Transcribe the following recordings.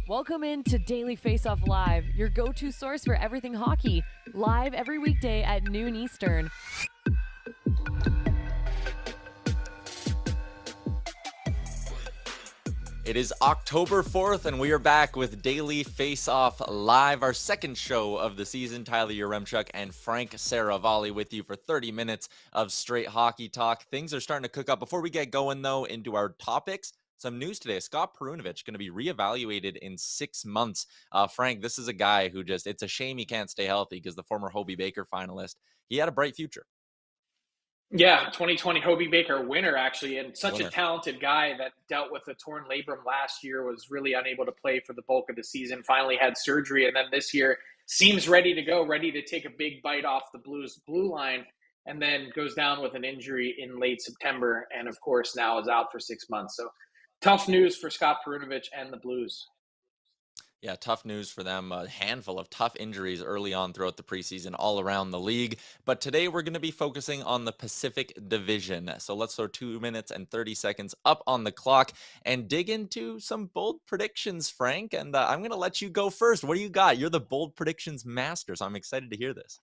Welcome in to Daily Faceoff Live, your go-to source for everything hockey. Live every weekday at noon Eastern. It is October 4th, and we are back with Daily Face-Off Live, our second show of the season. Tyler Yaremchuk and Frank Seravalli with you for 30 minutes of straight hockey talk. Things are starting to cook up. Before we get going, though, into our topics, some news today. Scott Perunovich going to be reevaluated in 6 months. Frank, this is a guy who it's a shame he can't stay healthy because the former Hobey Baker finalist, he had a bright future. Yeah, 2020 Hobey Baker winner, actually, and such Winner. a talented guy that dealt with a torn labrum last year, was really unable to play for the bulk of the season, finally had surgery, and then this year seems ready to go, ready to take a big bite off the Blues blue line, and then goes down with an injury in late September, and of course now is out for 6 months. So tough news for Scott Perunovich and the Blues. Yeah, tough news for them. A handful of tough injuries early on throughout the preseason all around the league. But today we're going to be focusing on the Pacific Division. So let's throw 2 minutes and 30 seconds up on the clock and dig into some bold predictions, Frank. And I'm going to let you go first. What do you got? You're the bold predictions master, so I'm excited to hear this.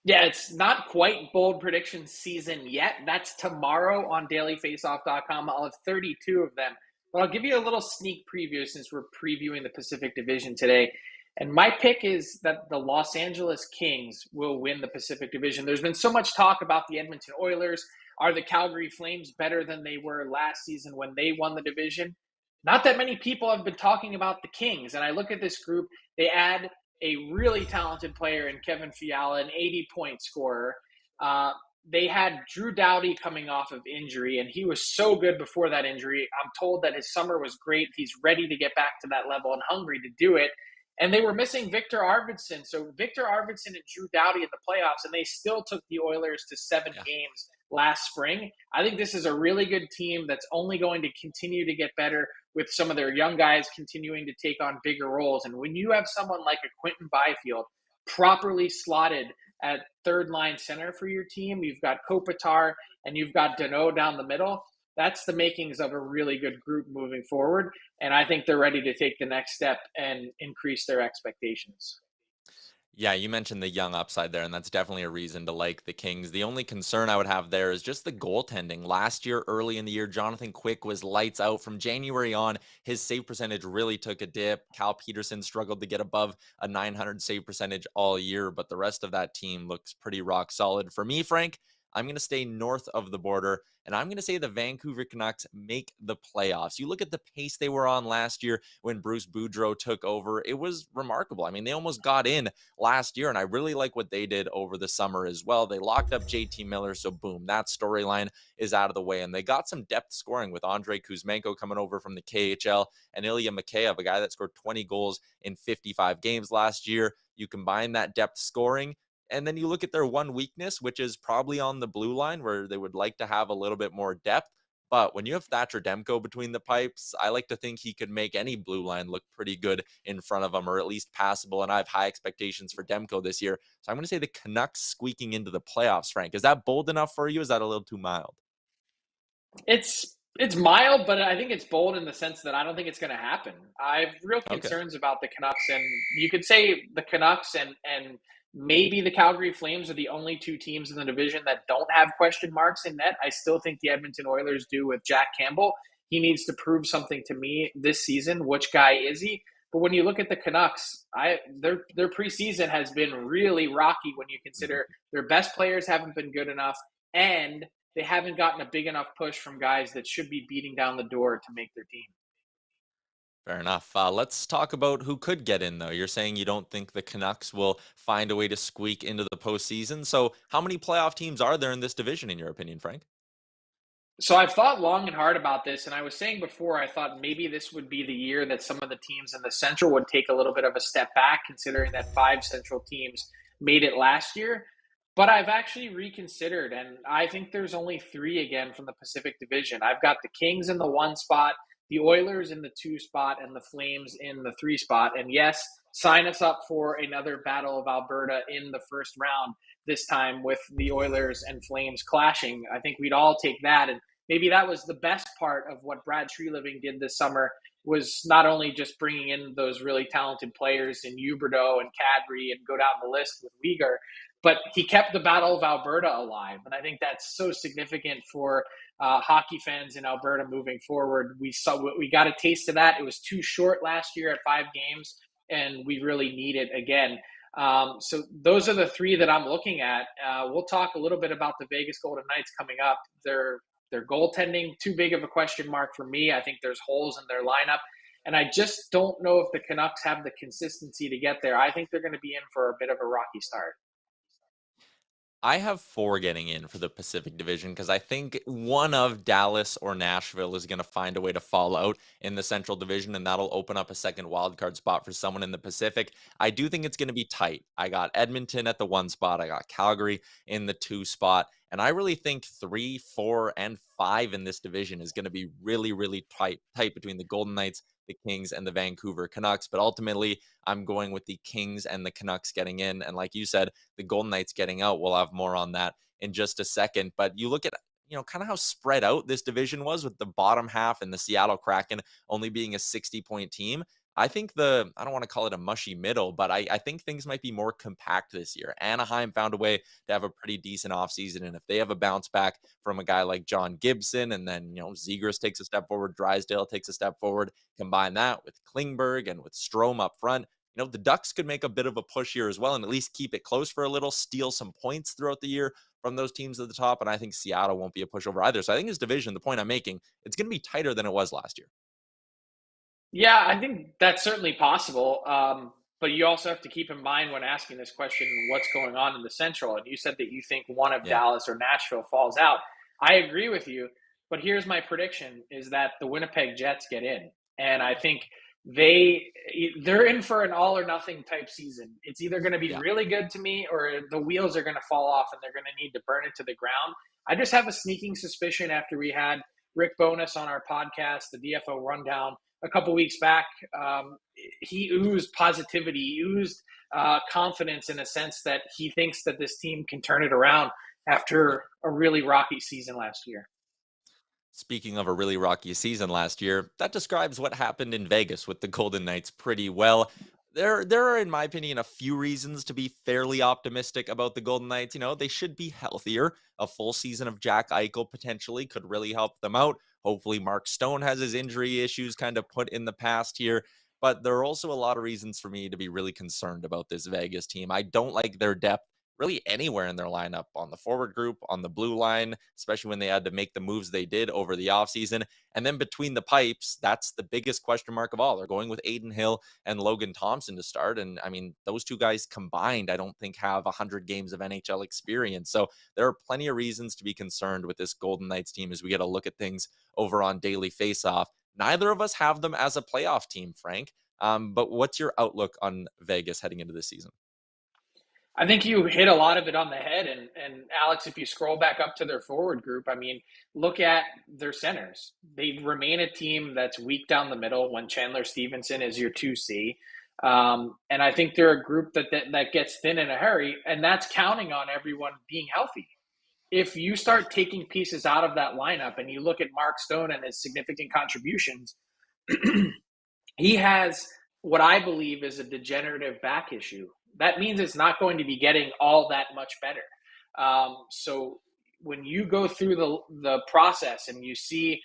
Yeah, it's not quite bold prediction season yet. That's tomorrow on dailyfaceoff.com. I'll have 32 of them. But I'll give you a little sneak preview since we're previewing the Pacific Division today. And my pick is that the Los Angeles Kings will win the Pacific Division. There's been so much talk about the Edmonton Oilers. Are the Calgary Flames better than they were last season when they won the division? Not that many people have been talking about the Kings. And I look at this group, they add a really talented player in Kevin Fiala, an 80-point scorer. They had Drew Doughty coming off of injury, and he was so good before that injury. I'm told that his summer was great. He's ready to get back to that level and hungry to do it. And they were missing Victor Arvidsson. So Victor Arvidsson and Drew Doughty in the playoffs, and they still took the Oilers to 7 games last spring. I think this is a really good team that's only going to continue to get better with some of their young guys continuing to take on bigger roles. And when you have someone like a Quentin Byfield properly slotted at third line center for your team, you've got Kopitar and you've got Danault down the middle. That's the makings of a really good group moving forward. And I think they're ready to take the next step and increase their expectations. Yeah, you mentioned the young upside there, and that's definitely a reason to like the Kings. The only concern I would have there is just the goaltending. Last year, early in the year, Jonathan Quick was lights out. From January on, his save percentage really took a dip. Cal Peterson struggled to get above a 900 save percentage all year, but the rest of that team looks pretty rock solid. For me, Frank, I'm going to stay north of the border, and I'm going to say the Vancouver Canucks make the playoffs. You look at the pace they were on last year when Bruce Boudreau took over. It was remarkable. I mean, they almost got in last year, and I really like what they did over the summer as well. They locked up JT Miller, so boom, that storyline is out of the way, and they got some depth scoring with Andrei Kuzmenko coming over from the KHL and Ilya Mikheyev, a guy that scored 20 goals in 55 games last year. You combine that depth scoring, and then you look at their one weakness, which is probably on the blue line, where they would like to have a little bit more depth. But when you have Thatcher Demko between the pipes, I like to think he could make any blue line look pretty good in front of him, or at least passable. And I have high expectations for Demko this year. So I'm going to say the Canucks squeaking into the playoffs, Frank. Is that bold enough for you? Is that a little too mild? It's mild, but I think it's bold in the sense that I don't think it's going to happen. I have real concerns about the Canucks, and you could say the Canucks and maybe the Calgary Flames are the only two teams in the division that don't have question marks in net. I still think the Edmonton Oilers do with Jack Campbell. He needs to prove something to me this season. Which guy is he? But when you look at the Canucks, their preseason has been really rocky when you consider their best players haven't been good enough, and they haven't gotten a big enough push from guys that should be beating down the door to make their team. Fair enough. Let's talk about who could get in, though. You're saying you don't think the Canucks will find a way to squeak into the postseason. So how many playoff teams are there in this division, in your opinion, Frank? So I've thought long and hard about this, and I was saying before, I thought maybe this would be the year that some of the teams in the Central would take a little bit of a step back, considering that 5 Central teams made it last year. But I've actually reconsidered, and I think there's only 3 again from the Pacific Division. I've got the Kings in the 1 spot, the Oilers in the 2 spot, and the Flames in the 3 spot. And yes, sign us up for another Battle of Alberta in the first round, this time with the Oilers and Flames clashing. I think we'd all take that. And maybe that was the best part of what Brad Treliving did this summer was not only just bringing in those really talented players in Huberdeau and Cadry and go down the list with Uyghur, but he kept the Battle of Alberta alive. And I think that's so significant for hockey fans in Alberta moving forward. We got a taste of that. It was too short last year at 5 games, and we really need it again. So those are the 3 that I'm looking at. We'll talk a little bit about the Vegas Golden Knights coming up. Their goaltending, too big of a question mark for me. I think there's holes in their lineup, and I just don't know if the Canucks have the consistency to get there. I think they're going to be in for a bit of a rocky start. I have 4 getting in for the Pacific Division because I think one of Dallas or Nashville is going to find a way to fall out in the Central Division, and that'll open up a second wildcard spot for someone in the Pacific. I do think it's going to be tight. I got Edmonton at the 1 spot. I got Calgary in the 2 spot. And I really think 3, 4, and 5 in this division is going to be really, really tight between the Golden Knights, the Kings, and the Vancouver Canucks. But ultimately, I'm going with the Kings and the Canucks getting in. And like you said, the Golden Knights getting out. We'll have more on that in just a second. But you look at, kind of how spread out this division was with the bottom half and the Seattle Kraken only being a 60-point team. I think I don't want to call it a mushy middle, but I think things might be more compact this year. Anaheim found a way to have a pretty decent offseason, and if they have a bounce back from a guy like John Gibson, and then, Zegras takes a step forward, Drysdale takes a step forward, combine that with Klingberg and with Strome up front, the Ducks could make a bit of a push here as well and at least keep it close for a little, steal some points throughout the year from those teams at the top, and I think Seattle won't be a pushover either. So I think this division, the point I'm making, it's going to be tighter than it was last year. Yeah, I think that's certainly possible. But you also have to keep in mind when asking this question, what's going on in the Central. And you said that you think one of Yeah. Dallas or Nashville falls out. I agree with you. But here's my prediction is that the Winnipeg Jets get in. And I think they're in for an all or nothing type season. It's either going to be Yeah. really good to me or the wheels are going to fall off and they're going to need to burn it to the ground. I just have a sneaking suspicion after we had Rick Bonus on our podcast, the DFO Rundown, a couple weeks back. He oozed positivity, oozed confidence in a sense that he thinks that this team can turn it around after a really rocky season last year. Speaking of a really rocky season last year, that describes what happened in Vegas with the Golden Knights pretty well. There are, in my opinion, a few reasons to be fairly optimistic about the Golden Knights. They should be healthier. A full season of Jack Eichel potentially could really help them out. Hopefully, Mark Stone has his injury issues kind of put in the past here. But there are also a lot of reasons for me to be really concerned about this Vegas team. I don't like their depth really anywhere in their lineup, on the forward group, on the blue line, especially when they had to make the moves they did over the offseason. And then between the pipes, that's the biggest question mark of all. They're going with Aiden Hill and Logan Thompson to start. And I mean, those 2 guys combined, I don't think have 100 games of NHL experience. So there are plenty of reasons to be concerned with this Golden Knights team as we get a look at things over on Daily Faceoff. Neither of us have them as a playoff team, Frank. But what's your outlook on Vegas heading into this season? I think you hit a lot of it on the head. And Alex, if you scroll back up to their forward group, I mean, look at their centers. They remain a team that's weak down the middle when Chandler Stevenson is your 2C. And I think they're a group that gets thin in a hurry, and that's counting on everyone being healthy. If you start taking pieces out of that lineup and you look at Mark Stone and his significant contributions, he has what I believe is a degenerative back issue. That means it's not going to be getting all that much better. So when you go through the process and you see,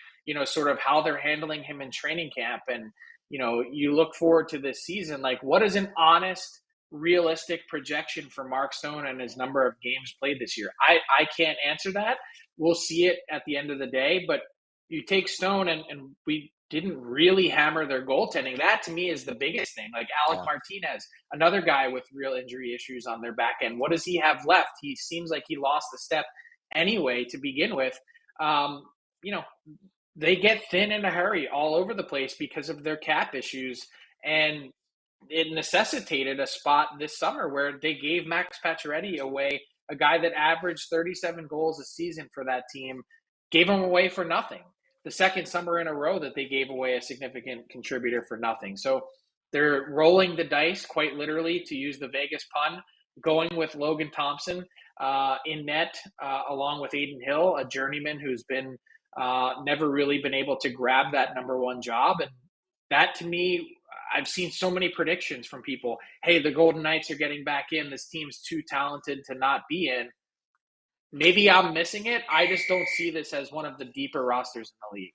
sort of how they're handling him in training camp, and, you look forward to this season, like what is an honest, realistic projection for Mark Stone and his number of games played this year? I can't answer that. We'll see it at the end of the day, but you take Stone and we didn't really hammer their goaltending. That to me is the biggest thing. Like Alec Martinez, another guy with real injury issues on their back end. What does he have left? He seems like he lost the step anyway to begin with. They get thin in a hurry all over the place because of their cap issues. And it necessitated a spot this summer where they gave Max Pacioretty away, a guy that averaged 37 goals a season for that team, gave him away for nothing. The second summer in a row that they gave away a significant contributor for nothing. So they're rolling the dice, quite literally, to use the Vegas pun, going with Logan Thompson in net, along with Aiden Hill, a journeyman who's been never really been able to grab that number 1 job. And that to me, I've seen so many predictions from people. Hey, the Golden Knights are getting back in. This team's too talented to not be in. Maybe I'm missing it. I just don't see this as one of the deeper rosters in the league.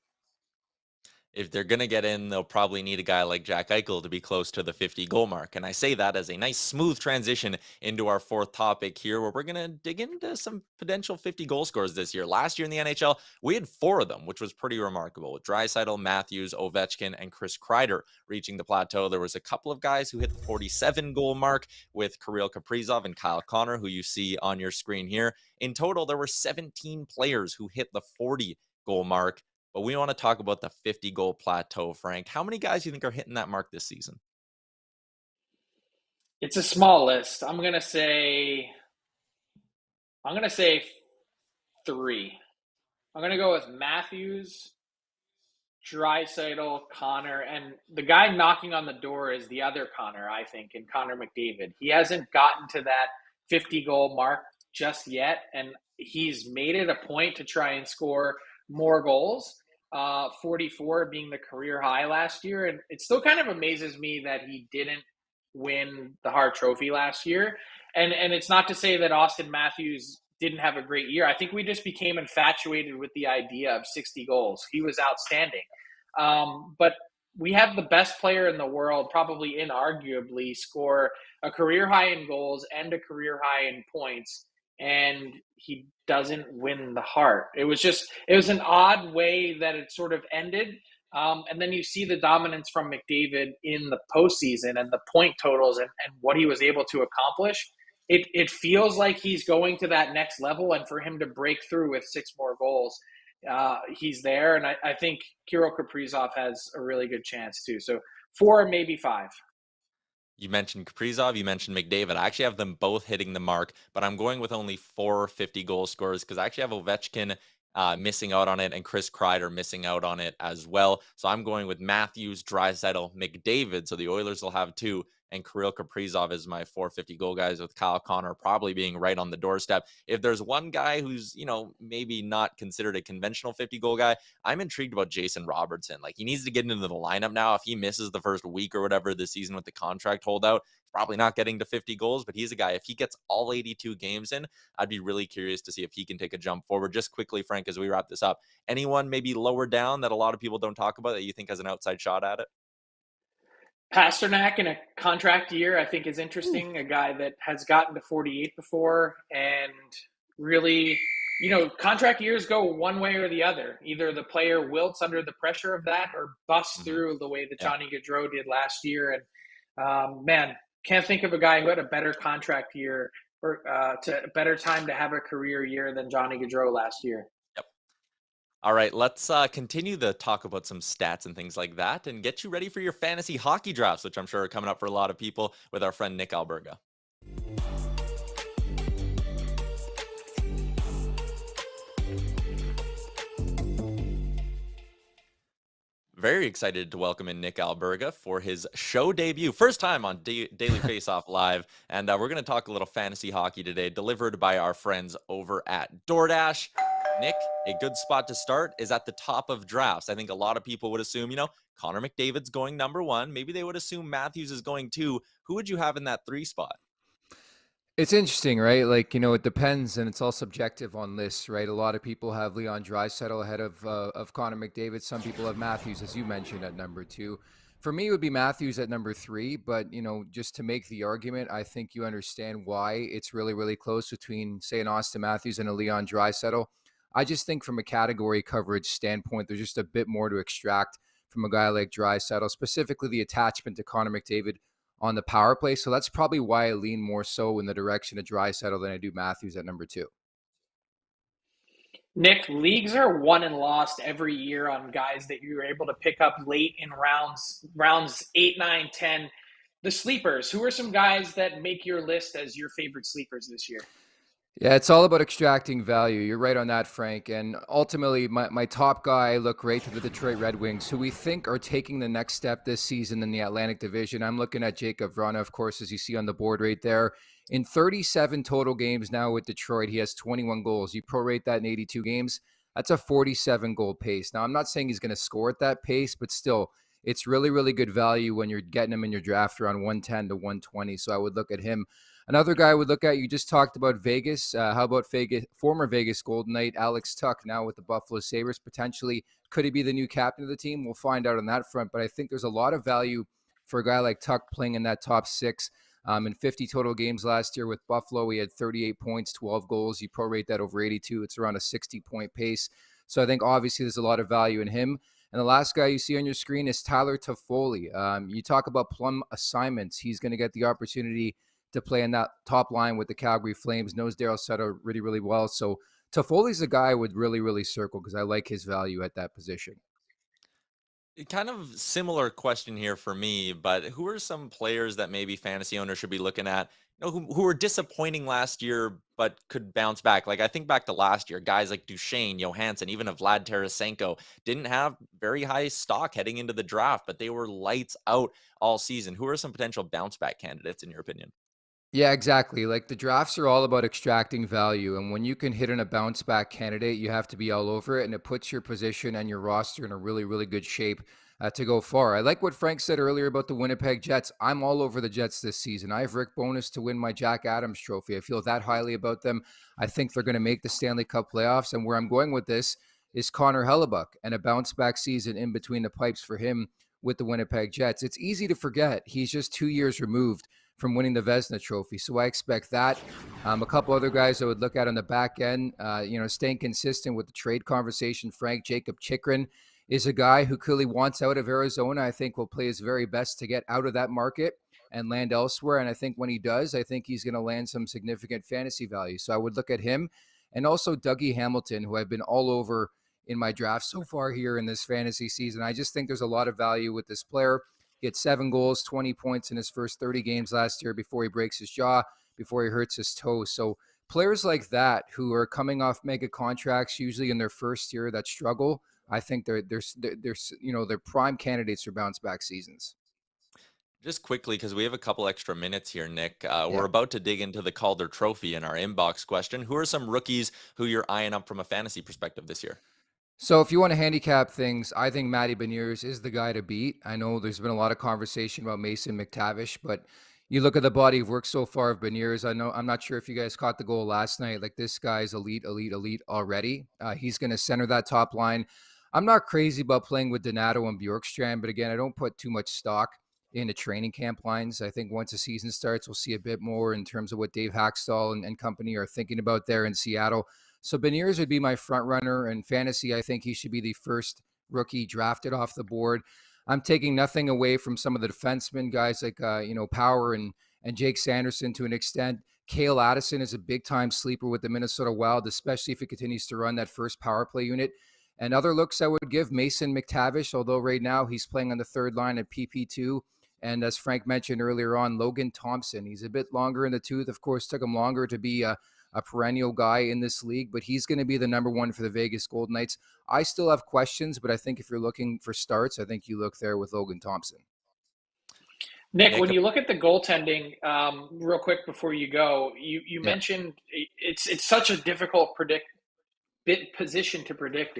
If they're going to get in, they'll probably need a guy like Jack Eichel to be close to the 50 goal mark. And I say that as a nice, smooth transition into our fourth topic here, where we're going to dig into some potential 50 goal scorers this year. Last year in the NHL, we had 4 of them, which was pretty remarkable, with Draisaitl, Matthews, Ovechkin, and Chris Kreider reaching the plateau. There was a couple of guys who hit the 47 goal mark, with Kirill Kaprizov and Kyle Connor, who you see on your screen here. In total, there were 17 players who hit the 40 goal mark. But we want to talk about the 50 goal plateau, Frank. How many guys do you think are hitting that mark this season? It's a small list. I'm gonna say 3. I'm gonna go with Matthews, Draisaitl, Connor, and the guy knocking on the door is the other Connor, I think, and Connor McDavid. He hasn't gotten to that 50 goal mark just yet, and he's made it a point to try and score more goals. 44 being the career high last year, and it still kind of amazes me that he didn't win the Hart Trophy last year. And it's not to say that Austin Matthews didn't have a great year. I think we just became infatuated with the idea of 60 goals. He was outstanding. But we have the best player in the world, probably inarguably, score a career high in goals and a career high in points, and he doesn't win the Hart. It was an odd way that it sort of ended. And then you see the dominance from McDavid in the postseason and the point totals and what he was able to accomplish. It feels like he's going to that next level, and for him to break through with 6 more goals, he's there. And I think Kirill Kaprizov has a really good chance too. So 4, maybe 5. You mentioned Kaprizov, you mentioned McDavid. I actually have them both hitting the mark, but I'm going with only 4 50 goal scorers because I actually have Ovechkin missing out on it and Chris Kreider missing out on it as well. So I'm going with Matthews, Draisaitl, McDavid. So the Oilers will have 2, and Kirill Kaprizov is my 450 goal guys, with Kyle Connor probably being right on the doorstep. If there's one guy who's, maybe not considered a conventional 50 goal guy, I'm intrigued about Jason Robertson. Like, he needs to get into the lineup now. If he misses the first week or whatever this season with the contract holdout, he's probably not getting to 50 goals, but he's a guy, if he gets all 82 games in, I'd be really curious to see if he can take a jump forward. Just quickly, Frank, as we wrap this up, anyone maybe lower down that a lot of people don't talk about that you think has an outside shot at it? Pasternak in a contract year, I think, is interesting. A guy that has gotten to 48 before, and really, contract years go one way or the other. Either the player wilts under the pressure of that or busts through the way that Johnny Gaudreau did last year. And can't think of a guy who had a better contract year or a better time to have a career year than Johnny Gaudreau last year. All right, let's continue to talk about some stats and things like that and get you ready for your fantasy hockey drafts, which I'm sure are coming up for a lot of people, with our friend Nick Alberga. Very excited to welcome in Nick Alberga for his show debut. First time on Daily Faceoff Live. And we're going to talk a little fantasy hockey today, delivered by our friends over at DoorDash. Nick, a good spot to start is at the top of drafts. I think a lot of people would assume, Connor McDavid's going number 1. Maybe they would assume Matthews is going 2. Who would you have in that 3 spot? It's interesting, right? Like, it depends, and it's all subjective on lists, right? A lot of people have Leon Draisaitl ahead of Connor McDavid. Some people have Matthews, as you mentioned, at number 2. For me, it would be Matthews at number 3, but, just to make the argument, I think you understand why it's really, really close between, say, an Austin Matthews and a Leon Draisaitl. I just think from a category coverage standpoint, there's just a bit more to extract from a guy like Draisaitl, specifically the attachment to Connor McDavid on the power play. So that's probably why I lean more so in the direction of Draisaitl than I do Matthews at number 2. Nick, leagues are won and lost every year on guys that you're able to pick up late in rounds 8, 9, 10. The sleepers, who are some guys that make your list as your favorite sleepers this year? Yeah, it's all about extracting value. You're right on that, Frank. And ultimately, my top guy, I look right to the Detroit Red Wings, who we think are taking the next step this season in the Atlantic Division. I'm looking at Jacob Vrana, of course, as you see on the board right there. In 37 total games now with Detroit, he has 21 goals. You prorate that in 82 games, that's a 47-goal pace. Now, I'm not saying he's going to score at that pace, but still, it's really, really good value when you're getting him in your draft around 110 to 120. So I would look at him. Another guy I would look at, you just talked about Vegas. How about Vegas, former Vegas Golden Knight, Alex Tuck, now with the Buffalo Sabres, potentially? Could he be the new captain of the team? We'll find out on that front. But I think there's a lot of value for a guy like Tuck playing in that top six. In 50 total games last year with Buffalo, he had 38 points, 12 goals. You prorate that over 82, it's around a 60-point pace. So I think obviously there's a lot of value in him. And the last guy you see on your screen is Tyler Toffoli. You talk about plum assignments. He's going to get the opportunity to play in that top line with the Calgary Flames. Knows Daryl Sutter really, really well. So Toffoli's a guy I would really, really circle because I like his value at that position. Kind of similar question here for me, but who are some players that maybe fantasy owners should be looking at, who were disappointing last year but could bounce back? Like, I think back to last year, guys like Duchesne, Johansson, even a Vlad Tarasenko didn't have very high stock heading into the draft, but they were lights out all season. Who are some potential bounce back candidates in your opinion? Yeah, exactly. Like the drafts are all about extracting value. And when you can hit in a bounce back candidate, you have to be all over it. And it puts your position and your roster in a really, really good shape to go far. I like what Frank said earlier about the Winnipeg Jets. I'm all over the Jets this season. I have Rick Bowness to win my Jack Adams trophy. I feel that highly about them. I think they're going to make the Stanley Cup playoffs. And where I'm going with this is Connor Hellebuck and a bounce back season in between the pipes for him with the Winnipeg Jets. It's easy to forget. He's just 2 years removed from winning the Vezina Trophy. So I expect that. A couple other guys I would look at on the back end, staying consistent with the trade conversation. Frank, Jacob Chikrin is a guy who clearly wants out of Arizona. I think will play his very best to get out of that market and land elsewhere. And I think when he does, I think he's going to land some significant fantasy value. So I would look at him and also Dougie Hamilton, who I've been all over in my draft so far here in this fantasy season. I just think there's a lot of value with this player. He had 7 goals, 20 points in his first 30 games last year before he breaks his jaw, before he hurts his toe. So players like that who are coming off mega contracts, usually in their first year, that struggle, I think they're prime candidates for bounce back seasons. Just quickly, because we have a couple extra minutes here, Nick. We're Yeah. about to dig into the Calder Trophy in our inbox question. Who are some rookies who you're eyeing up from a fantasy perspective this year? So if you want to handicap things, I think Matty Beniers is the guy to beat. I know there's been a lot of conversation about Mason McTavish, but you look at the body of work so far of Beniers. I know I'm not sure if you guys caught the goal last night. Like this guy's elite, elite, elite already. He's going to center that top line. I'm not crazy about playing with Donato and Bjorkstrand, but again, I don't put too much stock into training camp lines. I think once the season starts, we'll see a bit more in terms of what Dave Haxtell and company are thinking about there in Seattle. So Beniers would be my front runner in fantasy. I think he should be the first rookie drafted off the board. I'm taking nothing away from some of the defensemen, guys like Power and Jake Sanderson to an extent. Cale Addison is a big time sleeper with the Minnesota Wild, especially if he continues to run that first power play unit. And other looks I would give Mason McTavish, although right now he's playing on the third line at PP2. And as Frank mentioned earlier on, Logan Thompson, he's a bit longer in the tooth. Of course, took him longer to be a perennial guy in this league, but he's going to be the number one for the Vegas Golden Knights. I still have questions, but I think if you're looking for starts, I think you look there with Logan Thompson. Nick, when you look at the goaltending, real quick before you go, you mentioned it's such a difficult position to predict.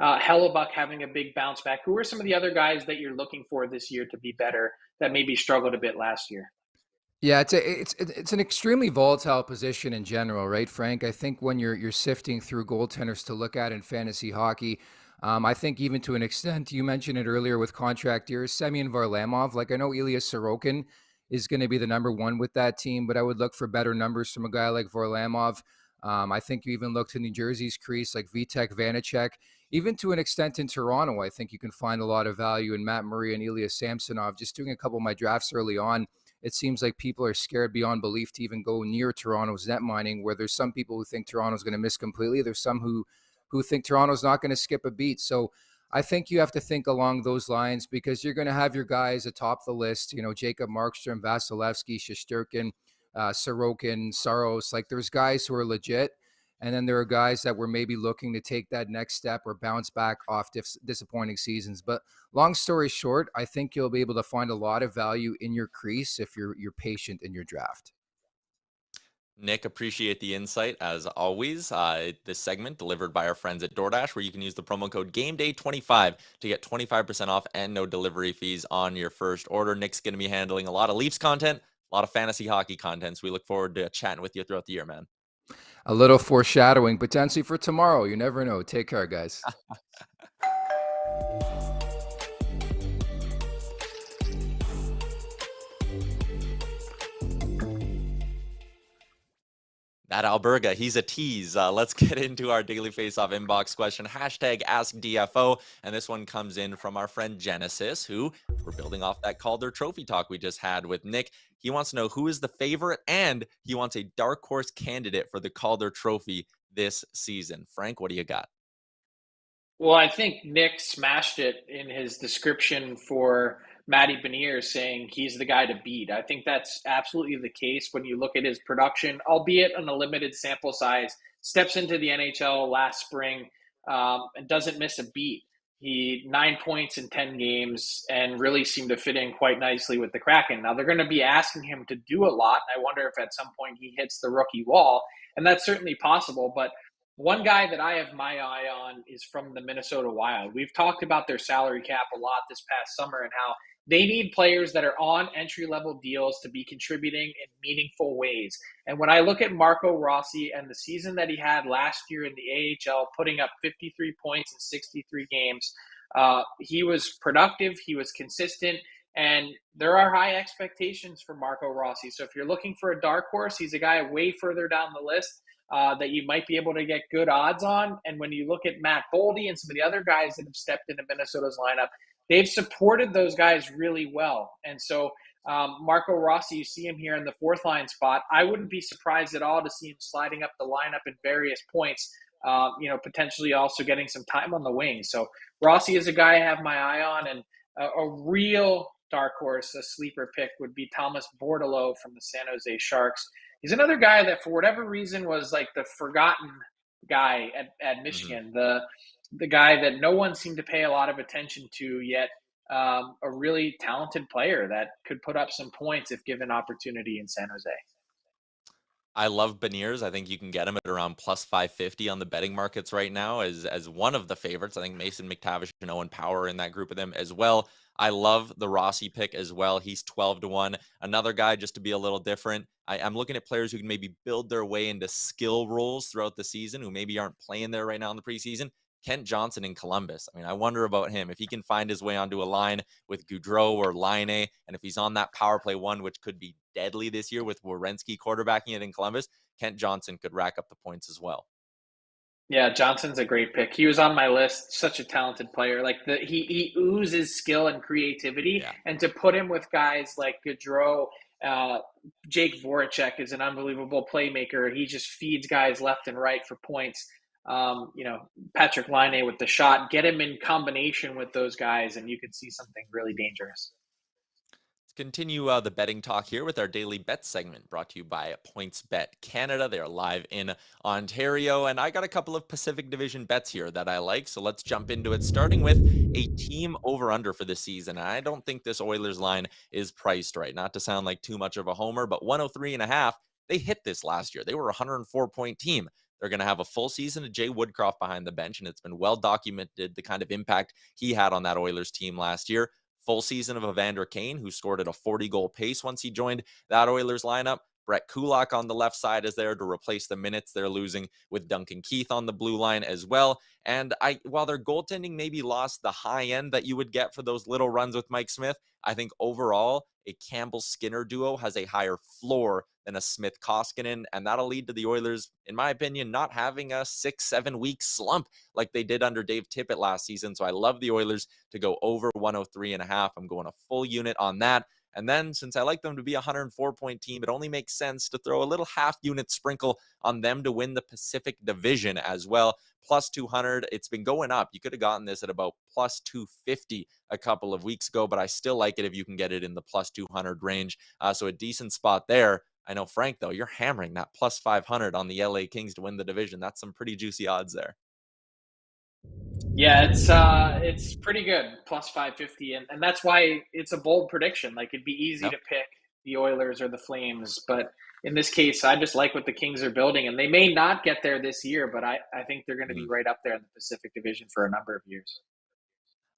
Hellebuck having a big bounce back. Who are some of the other guys that you're looking for this year to be better that maybe struggled a bit last year? Yeah, it's an extremely volatile position in general, right, Frank? I think when you're sifting through goaltenders to look at in fantasy hockey, I think even to an extent, you mentioned it earlier with contract years, Semyon Varlamov. Like I know Ilya Sorokin is going to be the number one with that team, but I would look for better numbers from a guy like Varlamov. I think you even look to New Jersey's crease like Vitek Vanacek. Even to an extent in Toronto, I think you can find a lot of value in Matt Murray and Ilya Samsonov. Just doing a couple of my drafts early on, it seems like people are scared beyond belief to even go near Toronto's net mining, where there's some people who think Toronto's going to miss completely. There's some who think Toronto's not going to skip a beat. So I think you have to think along those lines because you're going to have your guys atop the list, Jacob Markstrom, Vasilevsky, Shesterkin, Sorokin, Saros. Like there's guys who are legit. And then there are guys that were maybe looking to take that next step or bounce back off disappointing seasons. But long story short, I think you'll be able to find a lot of value in your crease if you're patient in your draft. Nick, appreciate the insight as always. This segment delivered by our friends at DoorDash, where you can use the promo code GameDay25 to get 25% off and no delivery fees on your first order. Nick's going to be handling a lot of Leafs content, a lot of fantasy hockey content. So we look forward to chatting with you throughout the year, man. A little foreshadowing potentially for tomorrow. You never know. Take care, guys. That Alberga, he's a tease. Let's get into our daily face-off inbox question. Hashtag AskDFO. And this one comes in from our friend Genesis, who we're building off that Calder Trophy talk we just had with Nick. He wants to know who is the favorite, and he wants a dark horse candidate for the Calder Trophy this season. Frank, what do you got? Well, I think Nick smashed it in his description for Matty Beniers, saying he's the guy to beat. I think that's absolutely the case when you look at his production, albeit on a limited sample size. Steps into the NHL last spring and doesn't miss a beat. He 9 points in 10 games and really seemed to fit in quite nicely with the Kraken. Now they're going to be asking him to do a lot. I wonder if at some point he hits the rookie wall, and that's certainly possible. But one guy that I have my eye on is from the Minnesota Wild. We've talked about their salary cap a lot this past summer and how they need players that are on entry-level deals to be contributing in meaningful ways. And when I look at Marco Rossi and the season that he had last year in the AHL, putting up 53 points in 63 games, he was productive, he was consistent, and there are high expectations for Marco Rossi. So if you're looking for a dark horse, he's a guy way further down the list that you might be able to get good odds on. And when you look at Matt Boldy and some of the other guys that have stepped into Minnesota's lineup, they've supported those guys really well. And so Marco Rossi, you see him here in the fourth line spot. I wouldn't be surprised at all to see him sliding up the lineup in various points, potentially also getting some time on the wing. So Rossi is a guy I have my eye on, and a real dark horse, a sleeper pick would be Thomas Bordeleau from the San Jose Sharks. He's another guy that, for whatever reason, was like the forgotten guy at Michigan, the guy that no one seemed to pay a lot of attention to yet. A really talented player that could put up some points if given opportunity in San Jose. I love Beniers. I think you can get him at around plus 550 on the betting markets right now as one of the favorites. I think Mason McTavish and Owen Power in that group of them as well. I love the Rossi pick as well. He's 12-1. Another guy just to be a little different. I'm looking at players who can maybe build their way into skill roles throughout the season, who maybe aren't playing there right now in the preseason. Kent Johnson in Columbus. I mean, I wonder about him. If he can find his way onto a line with Gaudreau or Line, and if he's on that power play one, which could be deadly this year with Werenski quarterbacking it in Columbus, Kent Johnson could rack up the points as well. Yeah, Johnson's a great pick. He was on my list. Such a talented player. Like he oozes skill and creativity. Yeah. And to put him with guys like Gaudreau, Jake Voracek is an unbelievable playmaker. He just feeds guys left and right for points. Patrick Line with the shot. Get him in combination with those guys, and you could see something really dangerous. Continue the betting talk here with our daily bet segment brought to you by PointsBet Canada. They are live in Ontario, and I got a couple of Pacific Division bets here that I like, so let's jump into it, starting with a team over-under for this season. I don't think this Oilers line is priced right, not to sound like too much of a homer, but 103.5, they hit this last year. They were a 104-point team. They're going to have a full season of Jay Woodcroft behind the bench, and it's been well documented the kind of impact he had on that Oilers team last year. Full season of Evander Kane, who scored at a 40-goal pace once he joined that Oilers lineup. Brett Kulak on the left side is there to replace the minutes they're losing with Duncan Keith on the blue line as well. And while their goaltending maybe lost the high end that you would get for those little runs with Mike Smith, I think overall a Campbell-Skinner duo has a higher floor than a Smith-Koskinen, and that'll lead to the Oilers, in my opinion, not having a 6-7 week slump like they did under Dave Tippett last season. So I love the Oilers to go over 103.5. I'm going a full unit on that. And then, since I like them to be a 104-point team, it only makes sense to throw a little half-unit sprinkle on them to win the Pacific Division as well. Plus 200. It's been going up. You could have gotten this at about plus 250 a couple of weeks ago, but I still like it if you can get it in the plus 200 range. So a decent spot there. I know, Frank, though, you're hammering that plus 500 on the LA Kings to win the division. That's some pretty juicy odds there. Yeah, it's pretty good, plus 550, and that's why it's a bold prediction. Like, it'd be easy to pick the Oilers or the Flames, but in this case, I just like what the Kings are building, and they may not get there this year, but I think they're going to be right up there in the Pacific Division for a number of years.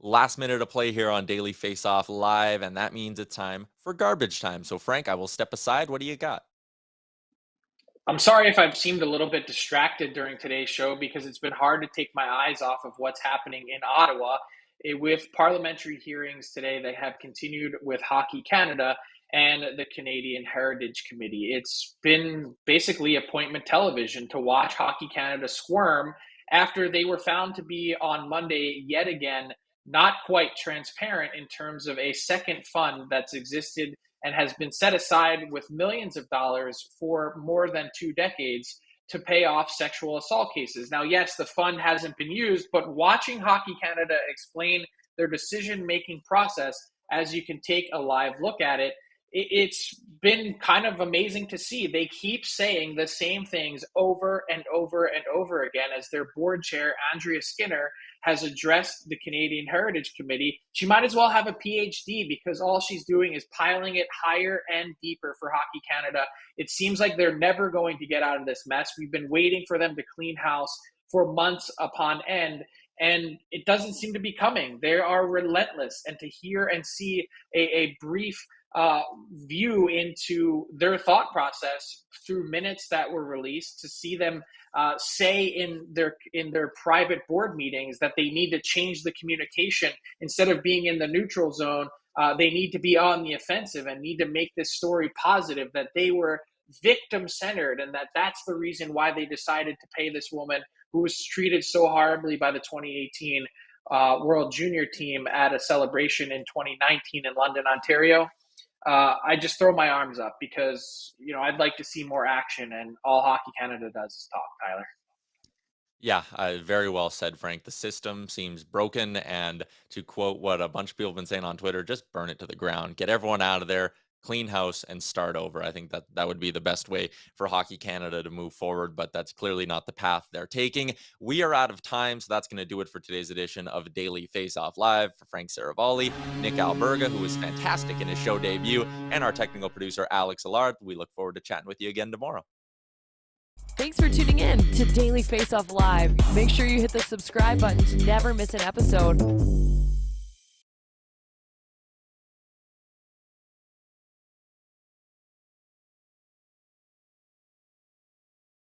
Last minute of play here on Daily Faceoff Live, and that means it's time for garbage time. So, Frank, I will step aside. What do you got? I'm sorry if I've seemed a little bit distracted during today's show because it's been hard to take my eyes off of what's happening in Ottawa. With parliamentary hearings today, they have continued with Hockey Canada and the Canadian Heritage Committee. It's been basically appointment television to watch Hockey Canada squirm after they were found to be on Monday yet again not quite transparent in terms of a second fund that's existed and has been set aside with millions of dollars for more than 2 decades to pay off sexual assault cases. Now, yes, the fund hasn't been used, but watching Hockey Canada explain their decision-making process, as you can take a live look at it, it's been kind of amazing to see. They keep saying the same things over and over and over again as their board chair, Andrea Skinner, has addressed the Canadian Heritage Committee. She might as well have a PhD because all she's doing is piling it higher and deeper for Hockey Canada. It seems like they're never going to get out of this mess. We've been waiting for them to clean house for months upon end, and it doesn't seem to be coming. They are relentless, and to hear and see a brief view into their thought process through minutes that were released, to see them say in their private board meetings that they need to change the communication instead of being in the neutral zone. They need to be on the offensive and need to make this story positive, that they were victim-centered and that's the reason why they decided to pay this woman who was treated so horribly by the 2018 World Junior team at a celebration in 2019 in London, Ontario. I just throw my arms up because, I'd like to see more action, and all Hockey Canada does is talk, Tyler. Yeah, very well said, Frank. The system seems broken, and to quote what a bunch of people have been saying on Twitter, just burn it to the ground. Get everyone out of there, clean house, and start over. I think that would be the best way for Hockey Canada to move forward, but that's clearly not the path they're taking. We are out of time, so that's going to do it for today's edition of Daily Faceoff Live. For Frank Seravalli, Nick Alberga, who was fantastic in his show debut, and our technical producer, Alex Allard, we look forward to chatting with you again tomorrow. Thanks for tuning in to Daily Faceoff Live. Make sure you hit the subscribe button to never miss an episode.